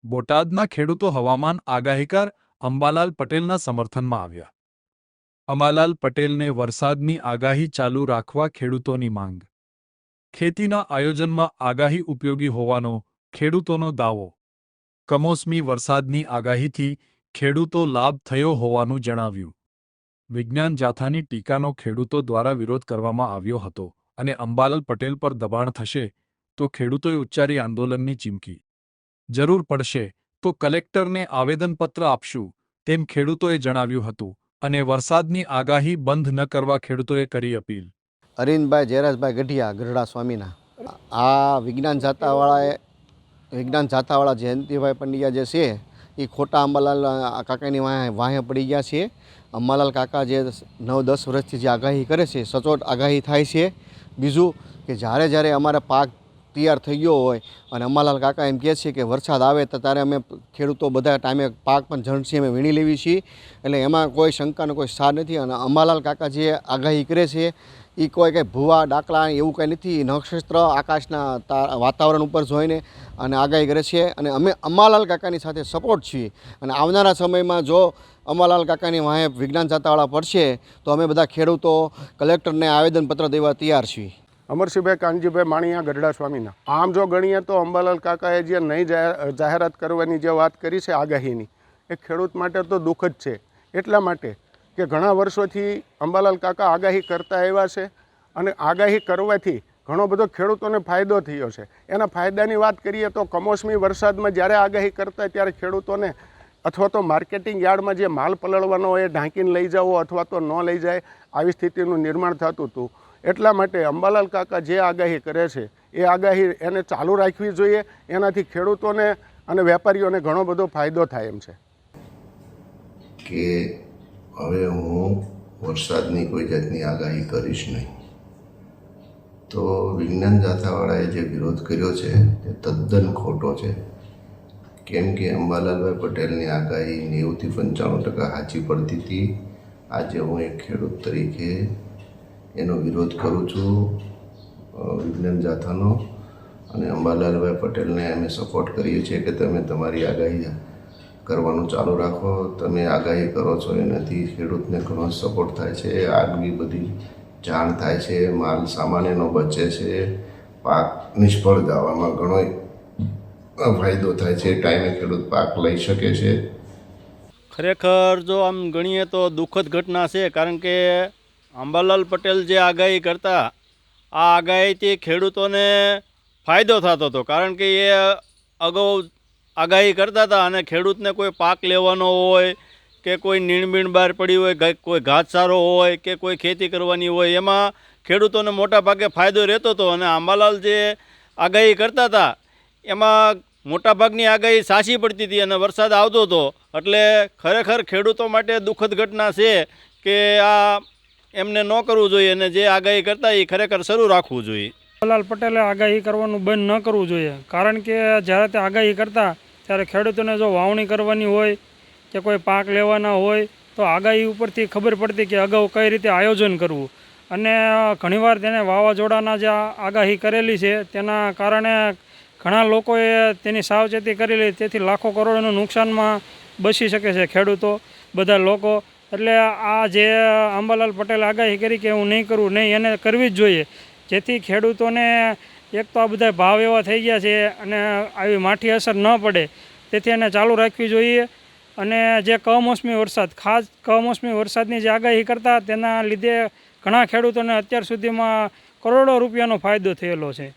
બોટાદના ખેડૂતો હવામાન આગાહીકાર અંબાલાલ પટેલના સમર્થનમાં આવ્યા। અંબાલાલ પટેલને વરસાદની આગાહી ચાલુ રાખવા ખેડૂતોની માંગ। ખેતીના આયોજનમાં આગાહી ઉપયોગી હોવાનો ખેડૂતોનો દાવો। કમોસમી વરસાદની આગાહીથી ખેડૂતો લાભ થયો હોવાનું જણાવ્યું। વિજ્ઞાન જાથાની ટીકાનો ખેડૂતો દ્વારા વિરોધ કરવામાં આવ્યો હતો અને અંબાલાલ પટેલ પર દબાણ થશે તો ખેડૂતોએ ઉચ્ચારી આંદોલનની ચીમકી। જરૂર પડશે તો કલેક્ટરને આવેદનપત્ર આપશું તેમ ખેડૂતોએ જણાવ્યું હતું અને વરસાદની આગાહી બંધ ન કરવા ખેડૂતોએ કરી અપીલ। અરવિંદભાઈ જયરાજભાઈ ગઢિયા ગઢડા સ્વામીના આ વિજ્ઞાન જાથાવાળા જયંતિભાઈ પંડ્યા જે છે એ ખોટા અંબાલાલ કાકાની વાહે પડી ગયા છે। અંબાલાલ કાકા જે 9-10 વર્ષથી જે આગાહી કરે છે સચોટ આગાહી થાય છે। બીજું કે જ્યારે અમારે પાક તૈયાર થઈ ગયો હોય અને અંબાલાલ કાકા એમ કહે છે કે વરસાદ આવે તો ત્યારે અમે ખેડૂતો બધા ટાઈમે પાક પણ ઝડપથી અમે વીણી લેવી છીએ, એટલે એમાં કોઈ શંકાનો કોઈ સાર નથી। અને અંબાલાલ કાકા જે આગાહી કરે છે એ કોઈ કંઈ ભૂવા ડાકલા એવું કંઈ નથી, નક્ષત્ર આકાશના વાતાવરણ ઉપર જોઈને અને આગાહી કરે છે અને અમે અંબાલાલ કાકાની સાથે સપોર્ટ છીએ। અને આવનારા સમયમાં જો અંબાલાલ કાકાની વાહે વિજ્ઞાન જાથાવાળા પડશે તો અમે બધા ખેડૂતો કલેક્ટરને આવેદનપત્ર દેવા તૈયાર છીએ। અમરસિંહભાઈ કાનજીભાઈ માણિયા ગઢડા સ્વામીના આમ જો ગણીએ તો અંબાલાલ કાકાએ જે નહીં જાહેરાત કરવાની જે વાત કરી છે આગાહીની, એ ખેડૂત માટે તો દુઃખ જ છે। એટલા માટે કે ઘણા વર્ષોથી અંબાલાલ કાકા આગાહી કરતા આવ્યા છે અને આગાહી કરવાથી ઘણો બધો ખેડૂતોને ફાયદો થયો છે। એના ફાયદાની વાત કરીએ તો કમોસમી વરસાદમાં જ્યારે આગાહી કરતા ત્યારે ખેડૂતોને અથવા તો માર્કેટિંગ યાર્ડમાં જે માલ પલળવાનો હોય એ ઢાંકીને લઈ જાવો અથવા તો ન લઈ જાય આવી સ્થિતિનું નિર્માણ થતું હતું। એટલા માટે અંબાલાલ કાકા જે આગાહી કરે છે એ આગાહી એને ચાલુ રાખવી જોઈએ, એનાથી ખેડૂતોને અને વેપારીઓને ઘણો બધો ફાયદો થાય એમ છે। કે હવે હું વરસાદની કોઈ જાતની આગાહી કરીશ નહીં, તો વિજ્ઞાન જાથાવાળાએ જે વિરોધ કર્યો છે તે તદ્દન ખોટો છે। કેમ કે અંબાલાલભાઈ પટેલની આગાહી 90થી 95% સાચી પડતી હતી। આજે હું એક ખેડૂત તરીકે એનો વિરોધ કરું છું વિજ્ઞાન જાથાનો, અને અંબાલાલભાઈ પટેલને અમે સપોર્ટ કરીએ છીએ કે તમે તમારી આગાહી કરવાનું ચાલુ રાખો। તમે આગાહી કરો છો એનાથી ખેડૂતને ઘણો સપોર્ટ થાય છે, આગવી બધી જાણ થાય છે, માલ સામાન એનો બચે છે, પાક નિષ્ફળ જવામાં ઘણો ફાયદો થાય છે, ટાઈમે ખેડૂત પાક લઈ શકે છે। ખરેખર જો આમ ગણીએ તો દુઃખદ ઘટના છે, કારણ કે અંબાલાલ પટેલ જે આગાહી કરતા આ આગાહીથી ખેડૂતોને ફાયદો થતો હતો, કારણ કે એ અગાઉ આગાહી કરતા હતા અને ખેડૂતને કોઈ પાક લેવાનો હોય કે કોઈ નીણબીણ બહાર પડી હોય, કોઈ ઘાસચારો હોય કે કોઈ ખેતી કરવાની હોય, એમાં ખેડૂતોને મોટા ભાગે ફાયદો રહેતો હતો। અને અંબાલાલ જે આગાહી કરતા હતા એમાં મોટાભાગની આગાહી સાચી પડતી હતી અને વરસાદ આવતો હતો, એટલે ખરેખર ખેડૂતો માટે દુઃખદ ઘટના છે કે આ એમને ન કરવું જોઈએ અને જે આગાહી કરતા એ ખરેખર શરૂ રાખવું જોઈએ। અંબાલાલ પટેલે આગાહી કરવાનું બંધ ન કરવું જોઈએ, કારણ કે જ્યારે તે આગાહી કરતા ત્યારે ખેડૂતોને જો વાવણી કરવાની હોય કે કોઈ પાક લેવાના હોય તો આગાહી ઉપરથી ખબર પડતી કે અગાઉ કઈ રીતે આયોજન કરવું। અને ઘણીવાર તેને વાવાઝોડાના જે આગાહી કરેલી છે તેના કારણે ઘણા લોકોએ તેની સાવચેતી કરેલી, તેથી લાખો કરોડોનું નુકસાનમાં બચી શકે છે ખેડૂતો બધા લોકો। એટલે આ જે અંબાલાલ પટેલે આગાહી કરી કે હું નહીં કરું નહીં, એને કરવી જ જોઈએ, જેથી ખેડૂતોને એક તો આ બધા ભાવ એવા થઈ ગયા છે અને આવી માઠી અસર ન પડે, તેથી એને ચાલુ રાખવી જોઈએ। અને જે કમોસમી વરસાદ, ખાસ કમોસમી વરસાદની જે આગાહી કરતા તેના લીધે ઘણા ખેડૂતોને અત્યાર સુધીમાં કરોડો રૂપિયાનો ફાયદો થયેલો છે।